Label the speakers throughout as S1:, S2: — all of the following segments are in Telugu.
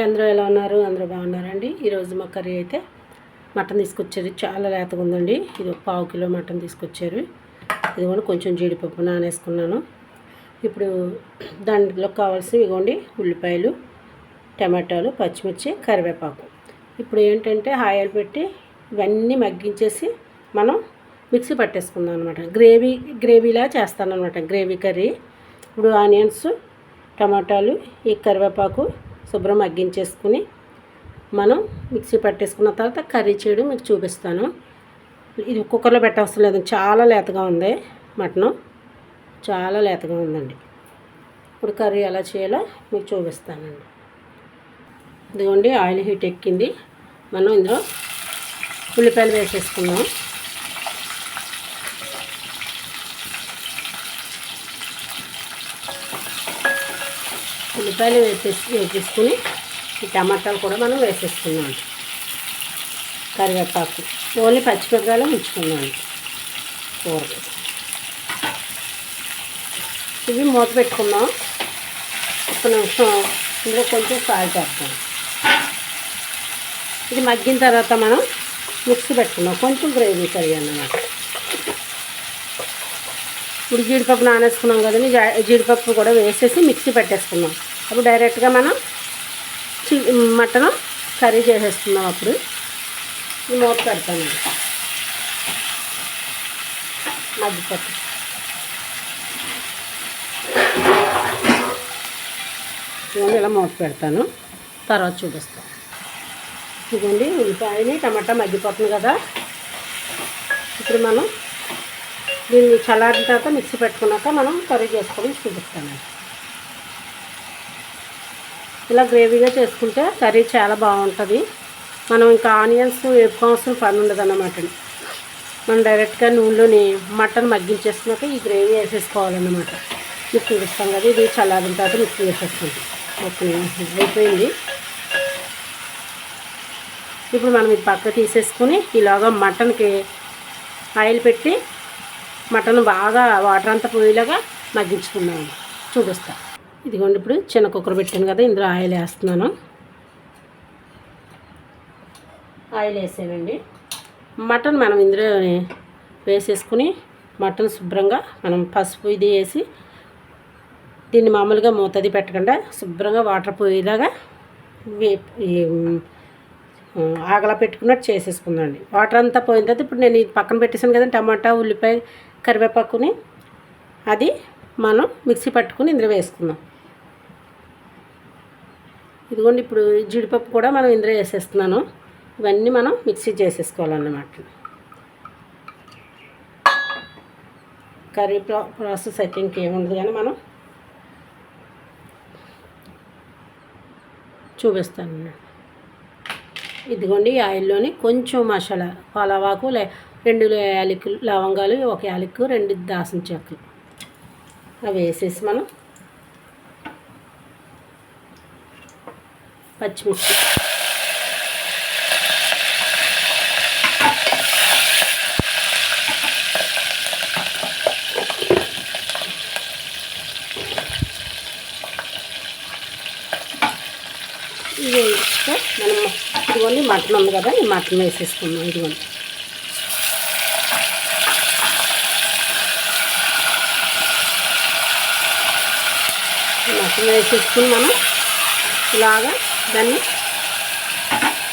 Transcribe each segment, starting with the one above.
S1: అందరూ ఎలా ఉన్నారు? అందరూ బాగున్నారండి. ఈరోజు మా కర్రీ అయితే మటన్ తీసుకొచ్చారు. చాలా లేతగా ఉందండి. ఇది ఒక 1/2 కిలో మటన్ తీసుకొచ్చారు. ఇది కూడా కొంచెం జీడిపప్పు నానేసుకున్నాను. ఇప్పుడు దాంట్లో కావాల్సినవి ఇవ్వండి: ఉల్లిపాయలు, టమాటాలు, పచ్చిమిర్చి, కరివేపాకు. ఇప్పుడు ఏంటంటే ఆయిల్ పెట్టి ఇవన్నీ మగ్గించేసి మనం మిక్సీ పట్టేసుకుందాం అనమాట. గ్రేవీలా చేస్తాను అనమాట, గ్రేవీ కర్రీ. ఇప్పుడు ఆనియన్స్, టమాటాలు, ఈ కరివేపాకు శుభ్రం మగ్గించేసుకుని మనం మిక్సీ పట్టేసుకున్న తర్వాత కర్రీ చేయడం మీకు చూపిస్తాను. ఇది కుక్కర్లో పెట్టవసరం లేదు, చాలా లేతగా ఉంది మటను, చాలా లేతగా ఉందండి. ఇప్పుడు కర్రీ ఎలా చేయాలో మీకు చూపిస్తానండి. ఇదిగోండి, ఆయిల్ హీట్ ఎక్కింది. మనం ఇందులో ఉల్లిపాయలు వేసేసుకుందాం. ఉల్లిపాయలు వేసేసుకుని ఈ టమాటాలు కూడా మనం వేసేసుకున్నాం. కరివేపాకు ఓన్లీ పచ్చిమిరపకాయలు ఉంచుకున్నాం కూర. ఇవి మూత పెట్టుకున్నాం. ఒక నిమిషం ఇందులో కొంచెం సాల్ట్ వేస్తాం. ఇది మగ్గిన తర్వాత మనం మిక్సీ పెట్టుకున్నాం. కొంచెం గ్రేవీ కర్రీ అన్నమాట. ఇప్పుడు జీడిపప్పు నానేసుకున్నాం కదండి, జీడిపప్పు కూడా వేసేసి మిక్సీ పెట్టేసుకున్నాం. అప్పుడు డైరెక్ట్గా మనం మటన్ కర్రీ చేసేస్తున్నాం. అప్పుడు ఈ మూత పెడతానండి. మగ్గిపోతుంది. ఇదిగోండి, ఇలా మూత పెడతాను, తర్వాత చూపిస్తాను. ఇదిగోండి, ఉల్లిపాయని టమాటా మగ్గిపోతుంది కదా. ఇప్పుడు మనం దీన్ని చల్లారిన తర్వాత మిక్సీ పెట్టుకున్నాక మనం కర్రీ చేసుకొని చూపిస్తానండి. ఇలా గ్రేవీగా చేసుకుంటే కర్రీ చాలా బాగుంటుంది. మనం ఇంకా ఆనియన్స్ వేపుకోవాల్సిన పని ఉండదు అన్నమాట. మనం డైరెక్ట్గా నూనెలోని మటన్ మగ్గించేసుకున్నాక ఈ గ్రేవీ వేసేసుకోవాలన్నమాట. మీకు చూపిస్తాం కదా. ఇది చల్లారిన తర్వాత మిక్సీ వేసేసుకుంటాం. మొత్తం అయిపోయింది. ఇప్పుడు మనం ఇది పక్క తీసేసుకుని ఇలాగా మటన్కి ఆయిల్ పెట్టి మటన్ బాగా వాటర్ అంతా పోయేలాగా మగ్గించుకున్నాము. చూపిస్తా. ఇదిగోండి, ఇప్పుడు చిన్న కుక్కర్ పెట్టాను కదా, ఇందులో ఆయిల్ వేస్తున్నాను. ఆయిల్ వేసానండి. మటన్ మనం ఇందులో వేసేసుకుని మటన్ శుభ్రంగా మనం పసుపు ఇది వేసి దీన్ని మామూలుగా మూతది పెట్టకుండా శుభ్రంగా వాటర్ పోయేలాగా ఆగలా పెట్టుకున్నట్టు చేసేసుకుందండి. వాటర్ అంతా పోయిన తర్వాత ఇప్పుడు నేను ఇది పక్కన పెట్టేసాను కదా, టమాటా, ఉల్లిపాయ, కరివేపాకుని అది మనం మిక్సీ పట్టుకుని ఇందులో వేసుకుందాం. ఇదిగోండి, ఇప్పుడు జీడిపప్పు కూడా మనం ఇందులో వేసేస్తున్నాను. ఇవన్నీ మనం మిక్సీ చేసేసుకోవాలన్నమాట. కర్రీ ప్రాసెస్ అయితే ఇంకేముండదు కానీ మనం చూపిస్తాను. ఇదిగోండి, ఆయిల్లోని కొంచెం మసాలా, పలావాకు, 2 యాలకులు, లవంగాలు, 1 యాలకు, 2 దాల్చిన చెక్కలు అవి వేసేసి మనం పచ్చిమిర్చి, ఇవి వేస్తే మనం ఇదిగోండి మటన్ ఉంది కదా, ఈ మటన్ వేసేసుకున్నాం. ఇదిగోండి, మటన్ వేసేసుకుని మనం ఇలాగా దాన్ని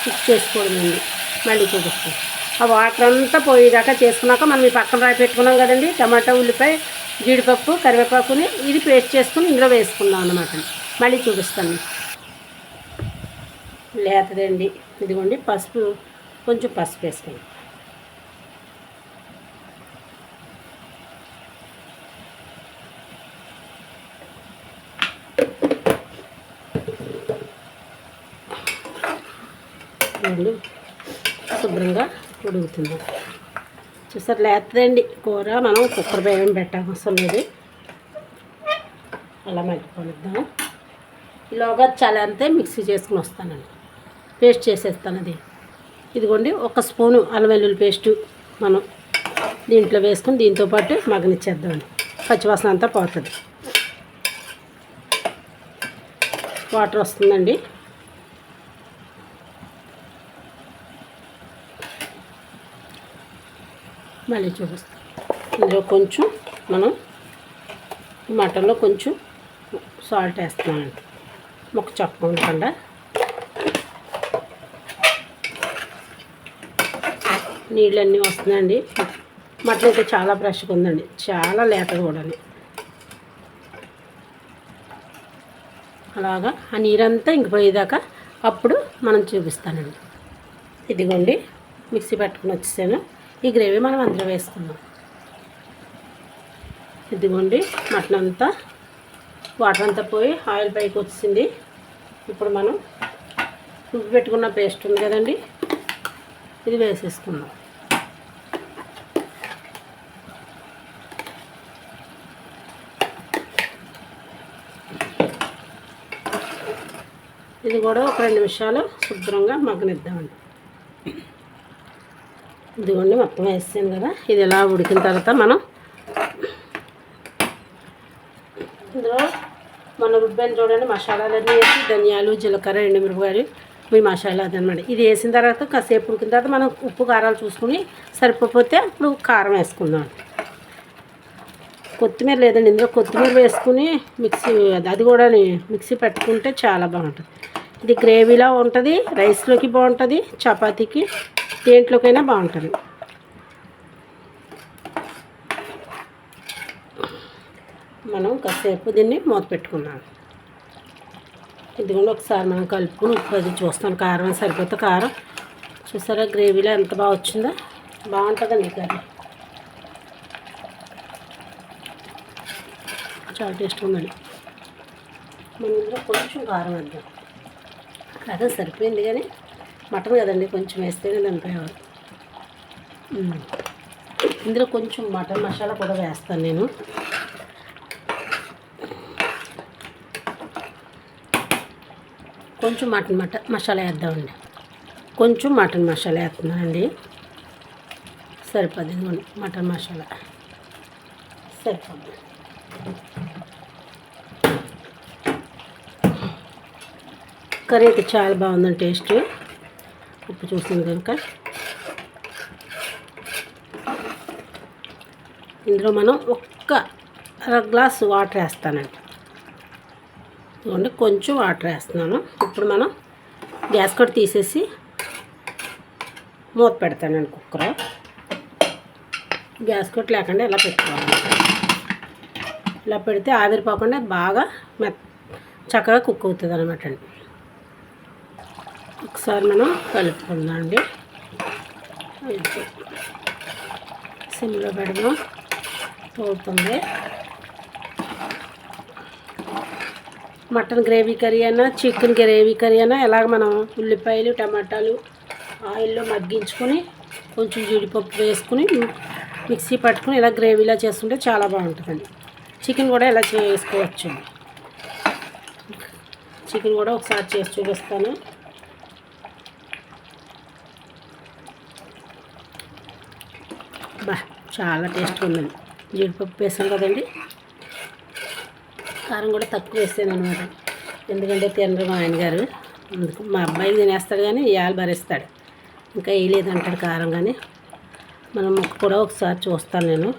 S1: కుక్ చేసుకోవడమండి. మళ్ళీ చూపిస్తాం. ఆ వాటర్ అంతా పోయేదాకా చేసుకున్నాక మనం ఈ పక్కన రాయి పెట్టుకున్నాం కదండి, టమాటా, ఉల్లిపాయ, జీడిపప్పు, కరివేపాకుని ఇది పేస్ట్ చేసుకుని ఇందులో వేసుకుందాం అన్నమాట. మళ్ళీ చూపిస్తాను. లేతదండి. ఇదిగోండి, పసుపు, కొంచెం పసుపు వేసుకోండి. శుభ్రంగా ఉడుకుతుంది. చూసారు, లేతదండి కూర. మనం కుక్కర్ బేరం పెట్టవసరం లేదు. అలా మగ్గిపోనిద్దాం. ఇలాగా చల్లారితే మిక్సీ చేసుకుని వస్తానండి. పేస్ట్ చేసేస్తాను అది. ఇదిగోండి, 1 స్పూను అల్లం వెల్లుల్లి పేస్టు మనం దీంట్లో వేసుకుని దీంతోపాటు మగ్గనిచ్చేద్దామండి. పచ్చివాసన అంతా పోతుంది. వాటర్ వస్తుందండి. మళ్ళీ చూపిస్తాం. ఇందులో కొంచెం మనం మటన్లో కొంచెం సాల్ట్ వేస్తున్నామండి, ముక్క చక్క ఉండకుండా. నీళ్ళన్నీ వస్తున్నాయండి. మటన్ అయితే చాలా ఫ్రెష్గా ఉందండి, చాలా లేతగా కూడా. అలాగా ఆ నీరంతా ఇంకిపోయేదాకా అప్పుడు మనం చూపిస్తానండి. ఇదిగోండి మిక్సీ పట్టుకుని వచ్చేసాను. ఈ గ్రేవీ మనం అందులో వేసుకుందాం. ఇదిగోండి మటన్ అంతా వాటర్ అంతా పోయి ఆయిల్ పైకి వచ్చింది. ఇప్పుడు మనం ఉప్పు పెట్టుకున్న పేస్ట్ ఉంది కదండి, ఇది వేసేసుకుందాం. ఇది కూడా ఒక 2 నిమిషాలు శుభ్రంగా మగ్గనిద్దామండి. ఇదిగోండి మొత్తం వేసాను కదా. ఇది ఇలా ఉడికిన తర్వాత మనం ఇందులో మన రుబ్బాను చూడండి, మసాలాలన్నీ వేసి ధనియాలు, జీలకర్ర, ఎండుమిరపకాయలు, మీ మసాలా అదనమాట. ఇది వేసిన తర్వాత కాసేపు ఉడికిన తర్వాత మనం ఉప్పు కారాలు చూసుకుని సరిపోతే అప్పుడు కారం వేసుకుందాం. కొత్తిమీర లేదండి, ఇందులో కొత్తిమీర వేసుకుని మిక్సీ అది కూడా మిక్సీ పెట్టుకుంటే చాలా బాగుంటుంది. ఇది గ్రేవీలా ఉంటుంది, రైస్లోకి బాగుంటుంది, చపాతీకి దేంట్లోకైనా బాగుంటుంది. మనం కాసేపు దీన్ని మూత పెట్టుకున్నాం. ఇదిగోండి ఒకసారి మనం కలుపుకుని ఉప్పు అది చూస్తాను, కారం సరిపోతే కారం. చూసారా గ్రేవీలో ఎంత బాగా వచ్చిందో, బాగుంటుందండి కర్రీ, చాలా టేస్ట్గా ఉందండి. మనం ఇందులో కొంచెం కారం వేద్దాం. కారం సరిపోయింది కానీ మటన్ కదండి, కొంచెం వేస్తేనే దానిపోయేవారు. ఇందులో కొంచెం మటన్ మసాలా కూడా వేస్తాను నేను. కొంచెం మటన్ మసాలా వేద్దామండి. కొంచెం మటన్ మసాలా వేస్తున్నానండి, సరిపోద్ది. మటన్ మసాలా సరిపోద్ది. కర్రీ అయితే చాలా బాగుందండి, టేస్ట్. ఉప్పు చూసింది కనుక ఇందులో మనం ఒక్క గ్లాసు వాటర్ వేస్తానండి. ఇదిగోండి కొంచెం వాటర్ వేస్తున్నాను. ఇప్పుడు మనం గ్యాస్ కూడా తీసేసి మూత పెడతానండి కుక్కర్. గ్యాస్ కొట్టి లేకుండా ఇలా పెట్టుకోవాలి. ఇలా పెడితే ఆవిరిపోకుండా బాగా చక్కగా కుక్ అవుతుంది అనమాట అండి. ఒకసారి మనం కలుపుకుందాం అండి. సిమ్లో పెడదాం, అవుతుంది. మటన్ గ్రేవీ కర్రీ అయినా చికెన్ గ్రేవీ కర్రీ అయినా ఎలాగ మనం ఉల్లిపాయలు టమాటాలు ఆయిల్లో మగ్గించుకొని కొంచెం జీడిపప్పు వేసుకుని మిక్సీ పట్టుకుని ఇలా గ్రేవీలా చేసుకుంటే చాలా బాగుంటుందండి. చికెన్ కూడా ఇలా చేసుకోవచ్చు. చికెన్ కూడా ఒకసారి చేసి చూపిస్తాను. చాలా టేస్ట్గా ఉందండి. జీడిపప్పు వేసాం కదండి, కారం కూడా తక్కువ వేసాను అనమాట. ఎందుకంటే తినరు మా ఆయన గారు, అందుకు మా అబ్బాయి తినేస్తాడు కానీ ఇవాళ భరిస్తాడు, ఇంకా వేయలేదంటాడు కారం. కానీ మనం ముక్క కూడా ఒకసారి చూస్తాను నేను.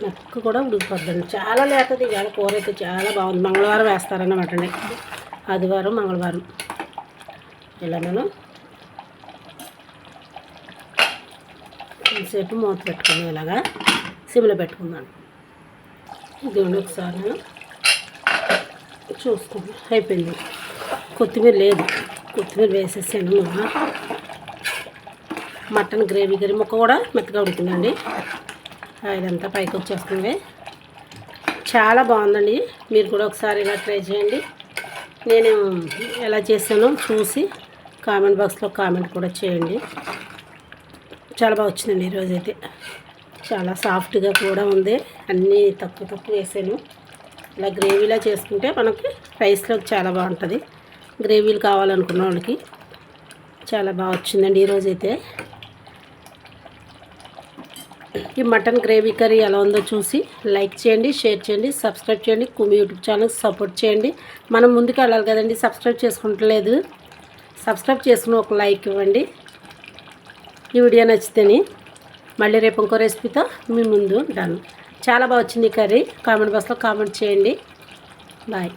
S1: ముక్క కూడా ఉడికిపోద్దండి, చాలా లేకపోతే ఇవాళ కూర అయితే చాలా బాగుంది. మంగళవారం వేస్తారన్నమాట అండి, ఆదివారం మంగళవారం. ఇలా మనం కొంతసేపు మూత పెట్టుకుని ఇలాగా సిమ్లో పెట్టుకుందాం. ఇదిగోండి ఒకసారి నేను చూసుకుందాం. అయిపోయింది. కొత్తిమీర లేదు, కొత్తిమీర వేసేసాను. మటన్ గ్రేవీ కర్రీ ముక్క కూడా మెత్తగా ఉడికిందండి, ఇదంతా పైకి వచ్చేస్తుంది. చాలా బాగుందండి. మీరు కూడా ఒకసారి ఇలా ట్రై చేయండి. నేను ఎలా చేశానో చూసి కామెంట్ బాక్స్లో కామెంట్ కూడా చేయండి. చాలా బాగా వచ్చిందండి ఈరోజైతే. చాలా సాఫ్ట్గా కూడా ఉంది, అన్నీ తక్కువ వేసాను. ఇలా గ్రేవీలా చేసుకుంటే మనకి రైస్లోకి చాలా బాగుంటుంది. గ్రేవీలు కావాలనుకున్న వాళ్ళకి చాలా బాగా వచ్చిందండి ఈరోజైతే. ఈ మటన్ గ్రేవీ కర్రీ ఎలా ఉందో చూసి లైక్ చేయండి, షేర్ చేయండి, సబ్స్క్రైబ్ చేయండి. కుమి యూట్యూబ్ ఛానల్కి సపోర్ట్ చేయండి. మనం ముందుకు వెళ్ళాలి కదండి, సబ్స్క్రైబ్ చేసుకుంటలేదు. సబ్స్క్రైబ్ చేసుకుని ఒక లైక్ ఇవ్వండి. ఈ వీడియో నచ్చితేని మళ్ళీ రేపు ఇంకో రెసిపీతో మీ ముందు ఉంటాను. చాలా బాగా వచ్చింది కర్రీ. కామెంట్ బాక్స్లో కామెంట్ చేయండి. బాయ్.